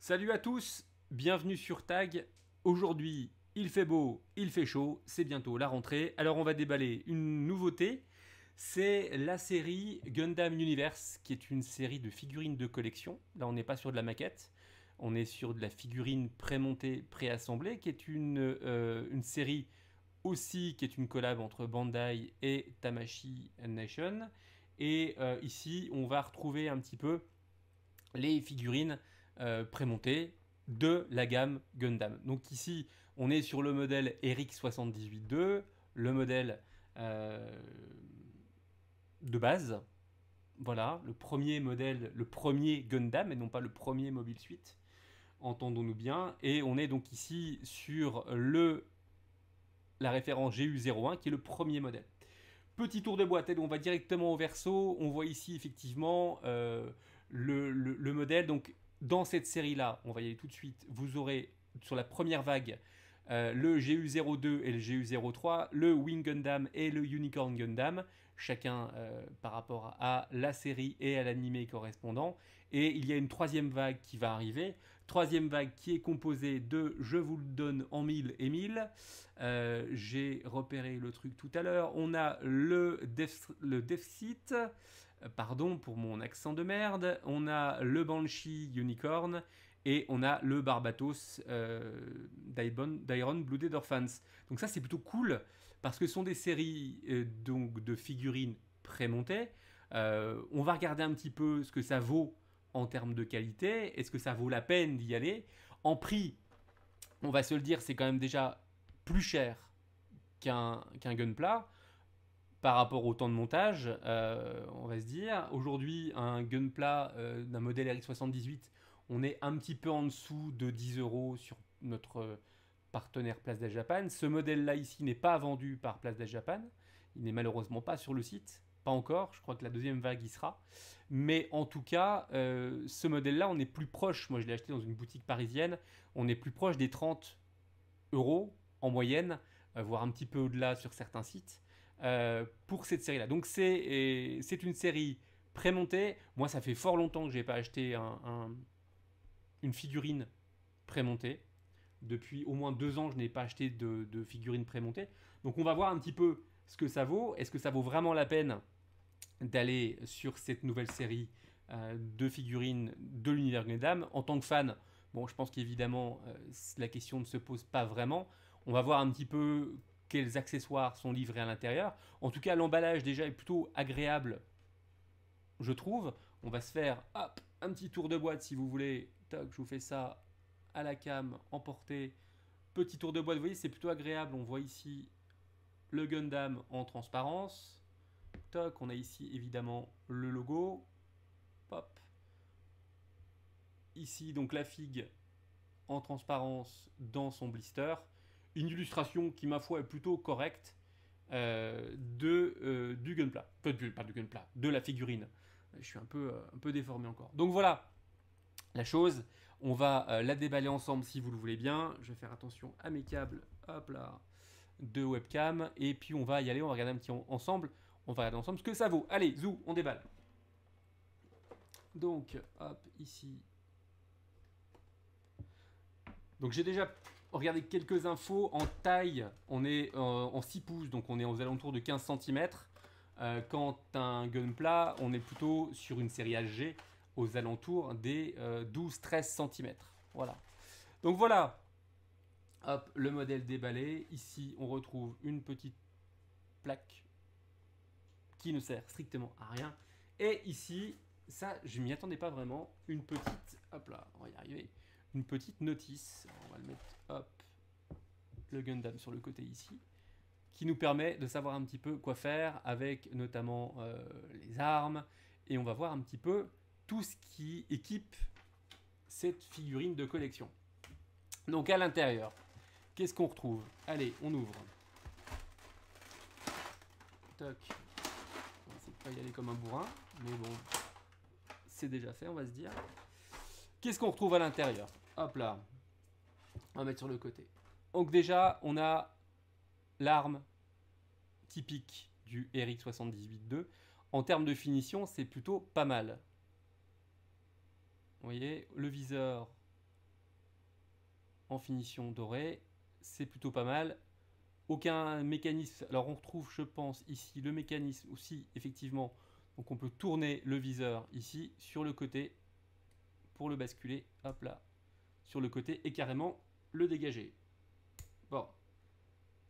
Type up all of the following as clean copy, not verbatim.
Salut à tous, bienvenue sur Tag. Aujourd'hui, il fait beau, il fait chaud, c'est bientôt la rentrée. Alors on va déballer une nouveauté. C'est la série Gundam Universe, qui est une série de figurines de collection. Là, on n'est pas sur de la maquette, on est sur de la figurine prémontée, préassemblée, qui est une série aussi qui est une collab entre Bandai et Tamashii Nation. Et ici, on va retrouver un petit peu les figurines prémontées de la gamme Gundam. Donc ici, on est sur le modèle RX 78-2, le modèle de base. Voilà, le premier modèle, le premier Gundam, et non pas le premier Mobile Suit. Entendons-nous bien. Et on est donc ici sur la référence GU01, qui est le premier modèle. Petit tour de boîte, on va directement au verso. On voit ici effectivement le modèle. Donc dans cette série-là, on va y aller tout de suite. Vous aurez sur la première vague le GU02 et le GU03, le Wing Gundam et le Unicorn Gundam, chacun par rapport à la série et à l'animé correspondant. Et il y a une troisième vague qui va arriver. Troisième vague qui est composée de, je vous le donne en 1000 et 1000. J'ai repéré le truc tout à l'heure. On a le Deficit, pardon pour mon accent de merde. On a le Banshee Unicorn. Et on a le Barbatos d'Iron Blooded Orphans. Donc ça c'est plutôt cool parce que ce sont des séries donc de figurines prémontées. On va regarder un petit peu ce que ça vaut en termes de qualité. Est-ce que ça vaut la peine d'y aller? En prix, on va se le dire, c'est quand même déjà plus cher qu'un Gunpla par rapport au temps de montage. On va se dire, aujourd'hui, un Gunpla d'un modèle RX78, on est un petit peu en dessous de 10 euros sur notre partenaire Place d'Est Japan. Ce modèle-là ici n'est pas vendu par Place d'Est Japan. Il n'est malheureusement pas sur le site. Pas encore, je crois que la deuxième vague y sera. Mais en tout cas, ce modèle-là, on est plus proche, moi je l'ai acheté dans une boutique parisienne, on est plus proche des 30 euros en moyenne, voire un petit peu au-delà sur certains sites, pour cette série-là. Donc c'est une série prémontée. Moi, ça fait fort longtemps que je n'ai pas acheté une figurine prémontée. Depuis au moins 2 ans, je n'ai pas acheté de figurine prémontée. Donc on va voir un petit peu ce que ça vaut. Est-ce que ça vaut vraiment la peine d'aller sur cette nouvelle série de figurines de l'univers Gundam? En tant que fan, bon, je pense qu'évidemment, la question ne se pose pas vraiment. On va voir un petit peu quels accessoires sont livrés à l'intérieur. En tout cas, l'emballage déjà est plutôt agréable, je trouve. On va se faire hop, un petit tour de boîte si vous voulez. Toc, je vous fais ça à la cam, emporté. Petit tour de boîte, vous voyez, c'est plutôt agréable. On voit ici le Gundam en transparence. Toc, on a ici évidemment le logo. Pop. Ici, donc la figue en transparence dans son blister. Une illustration qui, ma foi, est plutôt correcte du Gunpla. Pas du Gunpla, de la figurine. Je suis un peu déformé encore. Donc voilà la chose. On va la déballer ensemble si vous le voulez bien. Je vais faire attention à mes câbles. Hop là. De webcam. Et puis on va y aller. On va regarder un petit ensemble. On va regarder ensemble ce que ça vaut. Allez, zou, on déballe. Donc, hop, ici. Donc j'ai déjà regardé quelques infos. En taille, on est en 6 pouces, donc on est aux alentours de 15 cm. Quand un Gunpla, on est plutôt sur une série HG aux alentours des 12-13 cm. Voilà. Donc voilà. Hop, le modèle déballé. Ici, on retrouve une petite plaque qui ne sert strictement à rien. Et ici, ça, je m'y attendais pas vraiment. Une petite, hop là, on va y arriver. Une petite notice. On va le mettre, hop, le Gundam sur le côté ici, qui nous permet de savoir un petit peu quoi faire avec notamment les armes. Et on va voir un petit peu tout ce qui équipe cette figurine de collection. Donc à l'intérieur, qu'est-ce qu'on retrouve? Allez, on ouvre. Toc. On va essayer de pas y aller comme un bourrin, mais bon, c'est déjà fait, on va se dire. Qu'est-ce qu'on retrouve à l'intérieur? Hop là. On va mettre sur le côté. Donc déjà, on a l'arme typique du RX 78-2. En termes de finition, c'est plutôt pas mal. Vous voyez, le viseur en finition dorée. C'est plutôt pas mal. Aucun mécanisme. Alors on retrouve, je pense, ici le mécanisme aussi, effectivement. Donc on peut tourner le viseur ici sur le côté pour le basculer. Hop là. Sur le côté et carrément le dégager. Bon.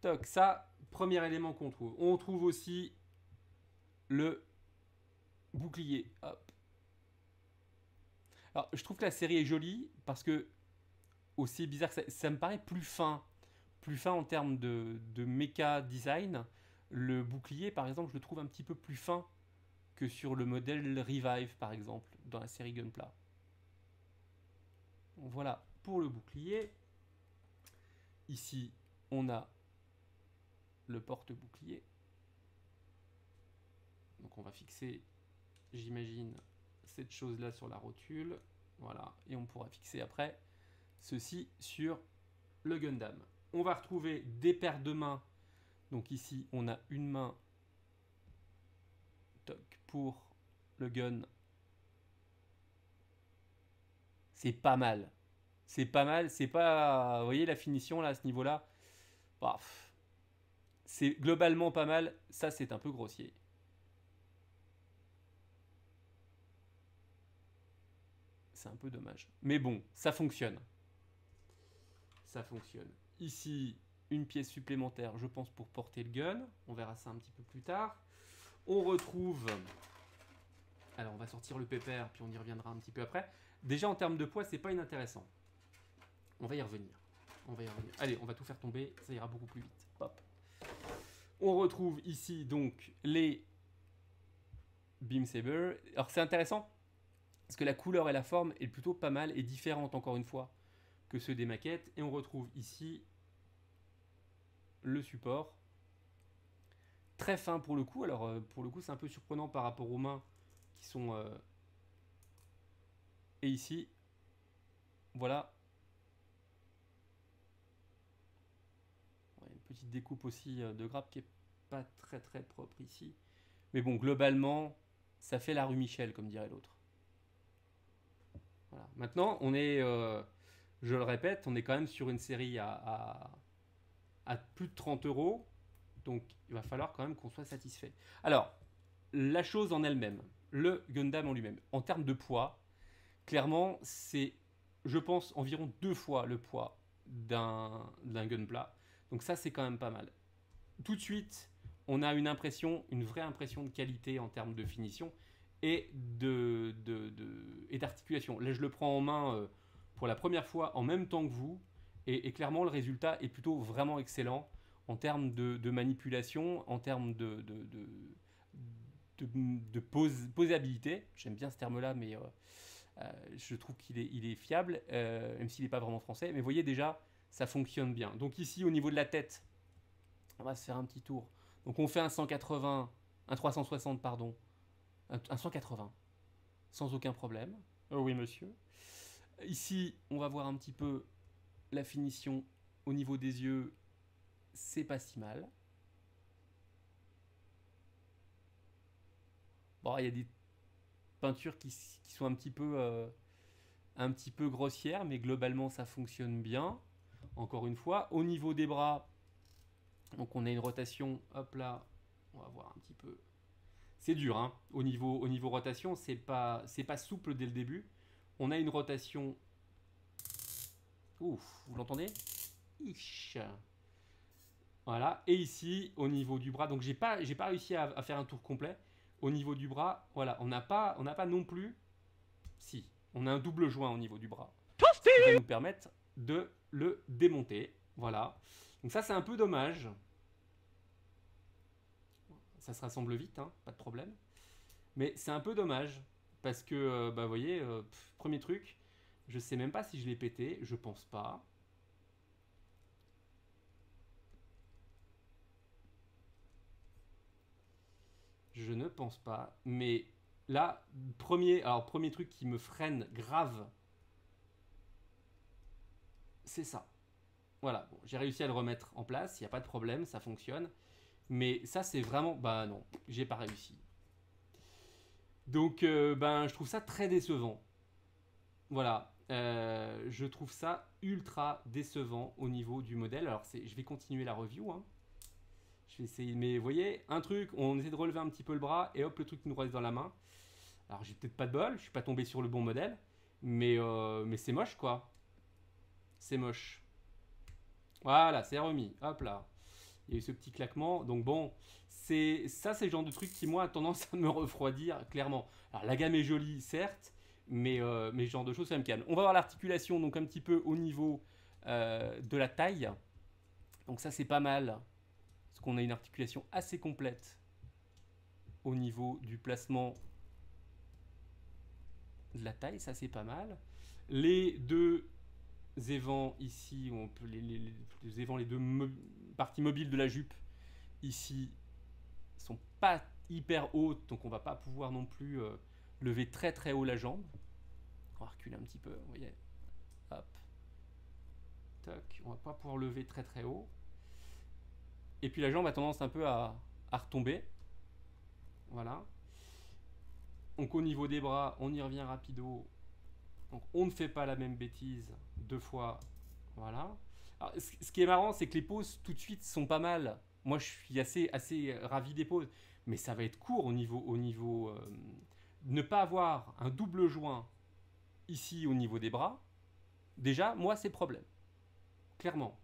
Toc, ça, premier élément qu'on trouve. On trouve aussi le bouclier. Hop. Alors, je trouve que la série est jolie parce que, aussi bizarre que ça me paraît plus fin en termes de méca design. Le bouclier, par exemple, je le trouve un petit peu plus fin que sur le modèle Revive, par exemple, dans la série Gunpla. Voilà pour le bouclier. Ici, on a le porte-bouclier. Donc on va fixer, j'imagine, cette chose-là sur la rotule. Voilà, et on pourra fixer après ceci sur le Gundam. On va retrouver des paires de mains. Donc ici, on a une main pour le gun. C'est pas mal. C'est pas mal. C'est pas... Vous voyez la finition là, à ce niveau-là, bah, c'est globalement pas mal. Ça, c'est un peu grossier. C'est un peu dommage. Mais bon, ça fonctionne. Ça fonctionne. Ici, une pièce supplémentaire, je pense, pour porter le gun. On verra ça un petit peu plus tard. On retrouve... Alors, on va sortir le pépère, puis on y reviendra un petit peu après. Déjà, en termes de poids, c'est pas inintéressant. On va y revenir. On va y revenir. Allez, on va tout faire tomber. Ça ira beaucoup plus vite. Hop. On retrouve ici, donc, les Beam Saber. Alors, c'est intéressant, parce que la couleur et la forme est plutôt pas mal et différente, encore une fois, que ceux des maquettes. Et on retrouve ici le support. Très fin pour le coup. Alors, pour le coup, c'est un peu surprenant par rapport aux mains qui sont... Et ici, voilà. Ouais, une petite découpe aussi de grappe qui est pas très très propre ici. Mais bon, globalement, ça fait la rue Michel, comme dirait l'autre. Voilà. Maintenant, on est, je le répète, on est quand même sur une série à plus de 30 €. Donc, il va falloir quand même qu'on soit satisfait. Alors, la chose en elle-même, le Gundam en lui-même, en termes de poids, clairement, c'est, je pense, environ 2 fois le poids d'un Gunpla. Donc ça, c'est quand même pas mal. Tout de suite, on a une impression, une vraie impression de qualité en termes de finition et d'articulation. Là, je le prends en main pour la première fois en même temps que vous. Et clairement, le résultat est plutôt vraiment excellent en termes de manipulation, en termes de posabilité. J'aime bien ce terme-là, mais je trouve qu'il est fiable, même s'il n'est pas vraiment français. Mais vous voyez déjà, ça fonctionne bien. Donc ici, au niveau de la tête, on va se faire un petit tour. Donc on fait un 180, un 360, pardon, un 180, sans aucun problème. Oh oui, monsieur. Ici, on va voir un petit peu la finition au niveau des yeux. C'est pas si mal. Bon, il y a des peintures qui sont un petit peu grossières, mais globalement, ça fonctionne bien. Encore une fois, au niveau des bras, donc on a une rotation, hop là, on va voir un petit peu. C'est dur, hein. Au niveau rotation, c'est pas souple dès le début. On a une rotation. Ouf, vous l'entendez? Ish. Voilà. Et ici, au niveau du bras, donc j'ai pas réussi à faire un tour complet. Au niveau du bras, voilà, on n'a pas non plus. Si, on a un double joint au niveau du bras, ce qui va nous permettre de le démonter. Voilà. Donc ça, c'est un peu dommage. Ça se rassemble vite, hein, pas de problème. Mais c'est un peu dommage parce que, bah, vous voyez, premier truc, je sais même pas si je l'ai pété, je pense pas. Je ne pense pas. Mais là, premier truc qui me freine grave, c'est ça. Voilà, bon, j'ai réussi à le remettre en place, il n'y a pas de problème, ça fonctionne. Mais ça, c'est vraiment... Bah non, j'ai pas réussi. Donc, ben, je trouve ça très décevant. Voilà. Je trouve ça ultra décevant au niveau du modèle. Alors, je vais continuer la review. Hein. Je vais essayer. Mais vous voyez, un truc, on essaie de relever un petit peu le bras et hop, le truc nous reste dans la main. Alors, j'ai peut-être pas de bol, je suis pas tombé sur le bon modèle. Mais c'est moche, quoi. C'est moche. Voilà, c'est remis. Hop là. Il y a eu ce petit claquement. Donc bon, c'est le genre de truc qui, moi, a tendance à me refroidir, clairement. Alors, la gamme est jolie, certes, mais ce genre de choses, ça me calme. On va voir l'articulation, donc un petit peu au niveau de la taille. Donc ça, c'est pas mal, parce qu'on a une articulation assez complète au niveau du placement de la taille. Ça, c'est pas mal. Les deux évents ici, on peut les évents, les deux parties mobiles de la jupe ici sont pas hyper hautes, donc on va pas pouvoir non plus lever très très haut la jambe. On va reculer un petit peu, vous voyez. Hop. Toc. On va pas pouvoir lever très très haut. Et puis la jambe a tendance un peu à retomber. Voilà. Donc au niveau des bras, on y revient rapido. Donc on ne fait pas la même bêtise deux fois. Voilà. Alors, ce qui est marrant, c'est que les pauses tout de suite sont pas mal. Moi, je suis assez ravi des pauses. Mais ça va être court au niveau ne pas avoir un double joint ici au niveau des bras. Déjà, moi, c'est problème. Clairement.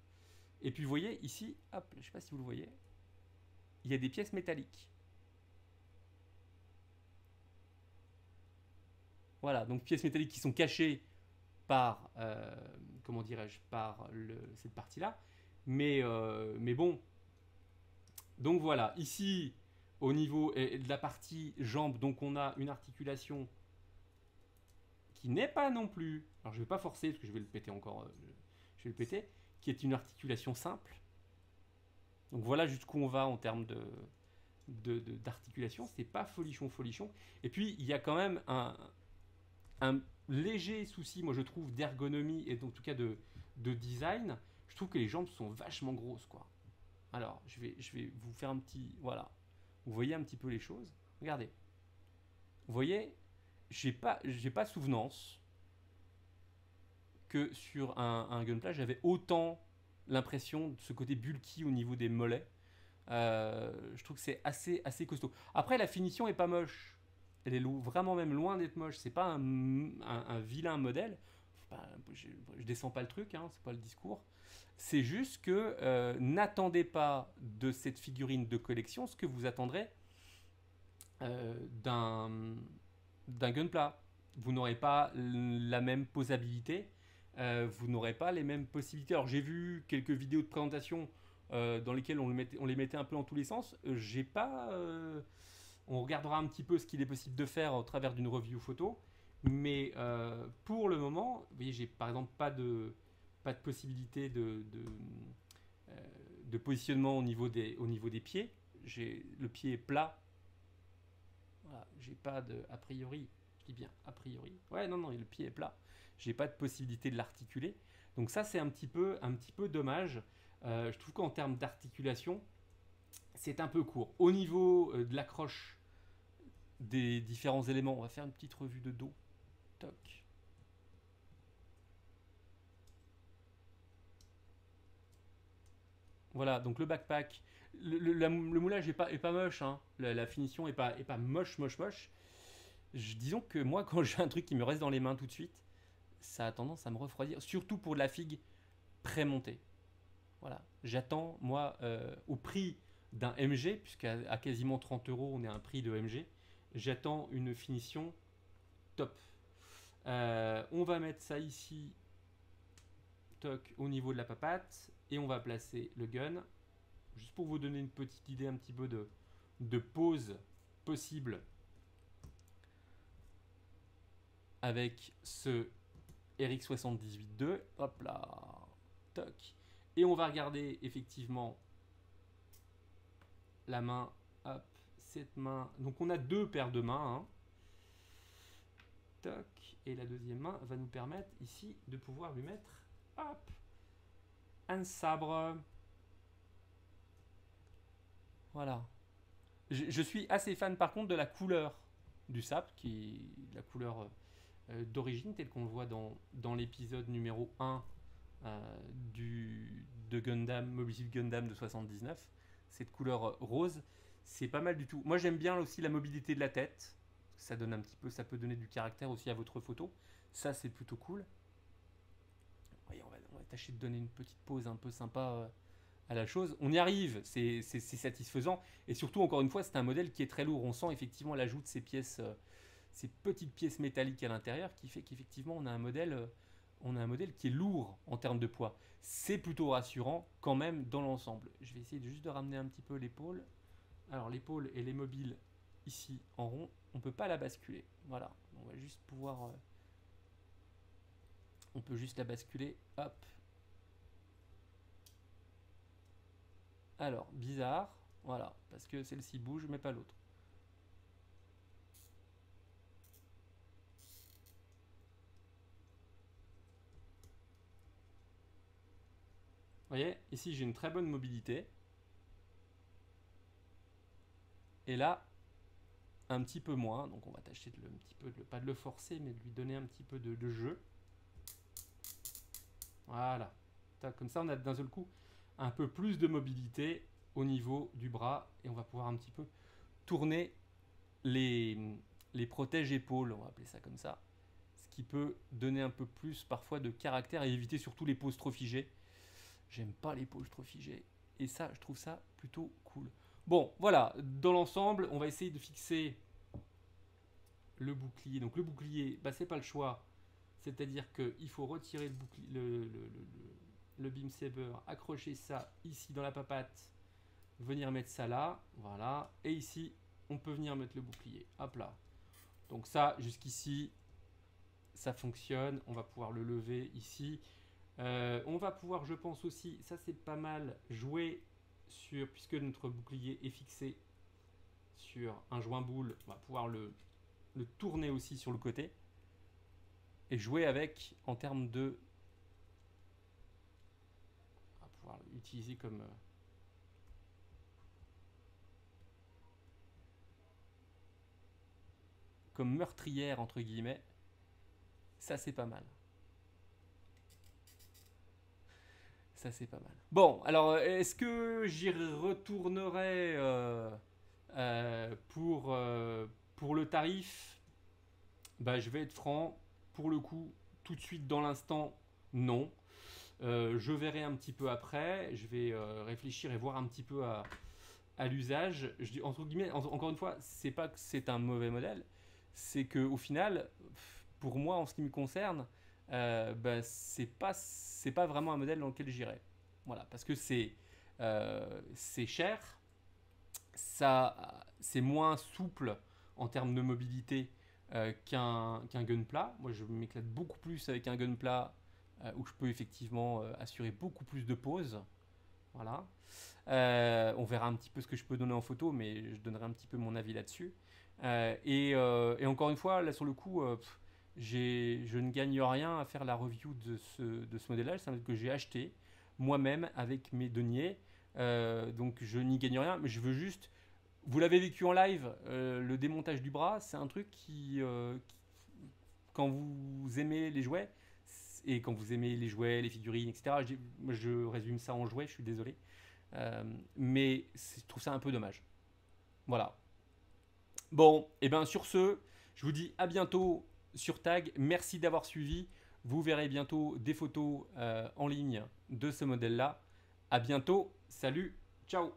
Et puis, vous voyez, ici, hop, je ne sais pas si vous le voyez, il y a des pièces métalliques. Voilà, donc pièces métalliques qui sont cachées par, comment dirais-je, par cette partie-là. Mais bon, donc voilà, ici, au niveau de la partie jambe, donc on a une articulation qui n'est pas non plus, alors je ne vais pas forcer parce que je vais le péter encore, je vais le péter, qui est une articulation simple. Donc voilà jusqu'où on va en termes d'articulation, c'est pas folichon. Et puis il y a quand même un léger souci, moi je trouve, d'ergonomie et en tout cas de design. Je trouve que les jambes sont vachement grosses, quoi. Alors je vais vous faire un petit, voilà, vous voyez un petit peu les choses. Regardez, vous voyez, j'ai pas souvenance que sur un Gunpla j'avais autant l'impression de ce côté bulky au niveau des mollets. Je trouve que c'est assez costaud. Après, la finition est pas moche. Elle est vraiment même loin d'être moche. C'est pas un vilain modèle. Je descends pas le truc, hein, c'est pas le discours. C'est juste que n'attendez pas de cette figurine de collection ce que vous attendrez d'un Gunpla. Vous n'aurez pas la même posabilité. Vous n'aurez pas les mêmes possibilités. Alors j'ai vu quelques vidéos de présentation dans lesquelles on les mettait un peu dans tous les sens. J'ai pas, on regardera un petit peu ce qu'il est possible de faire au travers d'une review photo. Mais pour le moment, vous voyez, j'ai par exemple pas de possibilité de positionnement au niveau des pieds. Le pied est plat. Voilà, j'ai pas de a priori. Je dis bien a priori. Ouais, non, le pied est plat. J'ai pas de possibilité de l'articuler. Donc ça, c'est un petit peu dommage. Je trouve qu'en termes d'articulation, c'est un peu court. Au niveau de l'accroche des différents éléments, on va faire une petite revue de dos. Toc. Voilà, donc le backpack. Le moulage est pas moche. Hein. La finition est pas moche. Disons que moi, quand j'ai un truc qui me reste dans les mains tout de suite, ça a tendance à me refroidir. Surtout pour de la figue pré-montée. Voilà. J'attends, moi, au prix d'un MG, puisqu'à quasiment 30 euros, on est à un prix de MG, j'attends une finition top. On va mettre ça ici, toc, au niveau de la papate, et on va placer le gun, juste pour vous donner une petite idée un petit peu de pose possible avec ce RX78-2. Hop là, toc. Et on va regarder effectivement la main, hop, cette main. Donc on a deux paires de mains. Hein. Toc. Et la deuxième main va nous permettre ici de pouvoir lui mettre, hop, un sabre. Voilà. Je suis assez fan par contre de la couleur du sabre, qui est la couleur d'origine, tel qu'on le voit dans l'épisode numéro 1 de Gundam, Mobile Suit Gundam de 79, cette couleur rose, c'est pas mal du tout. Moi j'aime bien aussi la mobilité de la tête, ça donne un petit peu, ça peut donner du caractère aussi à votre photo, ça c'est plutôt cool. Voyez, on va tâcher de donner une petite pose un peu sympa à la chose. On y arrive, c'est satisfaisant, et surtout encore une fois c'est un modèle qui est très lourd, on sent effectivement l'ajout de ces pièces, ces petites pièces métalliques à l'intérieur qui fait qu'effectivement on a un modèle qui est lourd en termes de poids. C'est plutôt rassurant quand même dans l'ensemble. Je vais essayer juste de ramener un petit peu l'épaule. Alors l'épaule et les mobiles ici en rond, on ne peut pas la basculer. Voilà, on va juste pouvoir... on peut juste la basculer. Hop. Alors, bizarre. Voilà, parce que celle-ci bouge mais pas l'autre. Vous voyez, ici j'ai une très bonne mobilité. Et là, un petit peu moins. Donc on va tâcher de un petit peu, pas de le forcer, mais de lui donner un petit peu de jeu. Voilà. Comme ça, on a d'un seul coup un peu plus de mobilité au niveau du bras. Et on va pouvoir un petit peu tourner les protèges épaules, on va appeler ça comme ça. Ce qui peut donner un peu plus parfois de caractère et éviter surtout les poses trop figées. J'aime pas les poses trop figées. Et ça, je trouve ça plutôt cool. Bon, voilà. Dans l'ensemble, on va essayer de fixer le bouclier. Donc le bouclier, bah, c'est pas le choix. C'est-à-dire qu'il faut retirer le bouclier, le beam saber, accrocher ça ici dans la papate, venir mettre ça là, voilà. Et ici, on peut venir mettre le bouclier. Hop là. Donc ça, jusqu'ici, ça fonctionne. On va pouvoir le lever ici. On va pouvoir, je pense aussi, ça c'est pas mal, jouer sur, puisque notre bouclier est fixé sur un joint boule, on va pouvoir le tourner aussi sur le côté et jouer avec en termes de... On va pouvoir l'utiliser comme meurtrière entre guillemets. Ça c'est pas mal. Ça c'est pas mal. Bon, alors est-ce que j'y retournerai pour le tarif? Bah, je vais être franc, pour le coup, tout de suite dans l'instant, non. Je verrai un petit peu après, je vais réfléchir et voir un petit peu à l'usage. Je dis entre guillemets, encore une fois, c'est pas que c'est un mauvais modèle, c'est que au final, pour moi, en ce qui me concerne, bah, c'est pas vraiment un modèle dans lequel j'irai. Voilà, parce que c'est cher, c'est moins souple en termes de mobilité qu'un Gunpla. Moi, je m'éclate beaucoup plus avec un Gunpla où je peux effectivement assurer beaucoup plus de pauses. Voilà. On verra un petit peu ce que je peux donner en photo, mais je donnerai un petit peu mon avis là-dessus. Et encore une fois, là sur le coup, je ne gagne rien à faire la review de ce modèle-là. C'est un modèle que j'ai acheté moi-même avec mes deniers. Donc je n'y gagne rien, mais je veux juste... Vous l'avez vécu en live, le démontage du bras, c'est un truc quand vous aimez les jouets, et quand vous aimez les jouets, les figurines, etc., moi je résume ça en jouets, je suis désolé. Mais je trouve ça un peu dommage. Voilà. Bon, et bien sur ce, je vous dis à bientôt sur Tag. Merci d'avoir suivi. Vous verrez bientôt des photos en ligne de ce modèle-là. À bientôt. Salut. Ciao.